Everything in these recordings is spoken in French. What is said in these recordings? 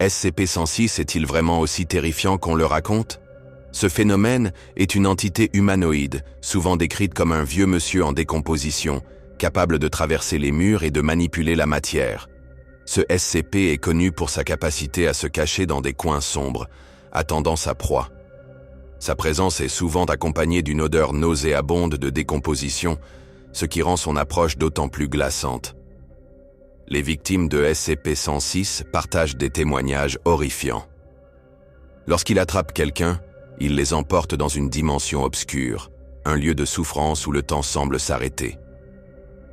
SCP-106 est-il vraiment aussi terrifiant qu'on le raconte? Ce phénomène est une entité humanoïde, souvent décrite comme un vieux monsieur en décomposition, capable de traverser les murs et de manipuler la matière. Ce SCP est connu pour sa capacité à se cacher dans des coins sombres, attendant sa proie. Sa présence est souvent accompagnée d'une odeur nauséabonde de décomposition, ce qui rend son approche d'autant plus glaçante. Les victimes de SCP-106 partagent des témoignages horrifiants. Lorsqu'il attrape quelqu'un, il les emporte dans une dimension obscure, un lieu de souffrance où le temps semble s'arrêter.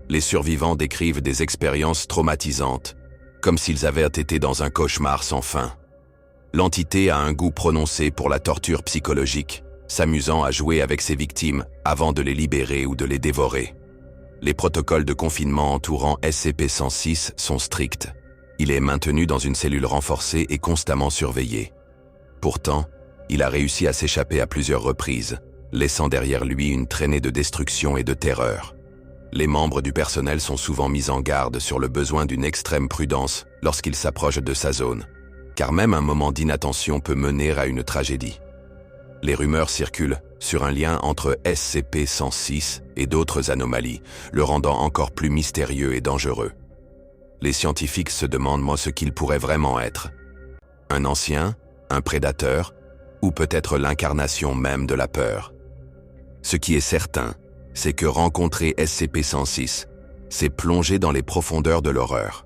Les survivants décrivent des expériences traumatisantes, comme s'ils avaient été dans un cauchemar sans fin. L'entité a un goût prononcé pour la torture psychologique, s'amusant à jouer avec ses victimes avant de les libérer ou de les dévorer. Les protocoles de confinement entourant SCP-106 sont stricts. Il est maintenu dans une cellule renforcée et constamment surveillé. Pourtant, il a réussi à s'échapper à plusieurs reprises, laissant derrière lui une traînée de destruction et de terreur. Les membres du personnel sont souvent mis en garde sur le besoin d'une extrême prudence lorsqu'ils s'approchent de sa zone, car même un moment d'inattention peut mener à une tragédie. Les rumeurs circulent sur un lien entre SCP-106 et d'autres anomalies, le rendant encore plus mystérieux et dangereux. Les scientifiques se demandent ce qu'il pourrait vraiment être. Un ancien, un prédateur, ou peut-être l'incarnation même de la peur. Ce qui est certain, c'est que rencontrer SCP-106, c'est plonger dans les profondeurs de l'horreur.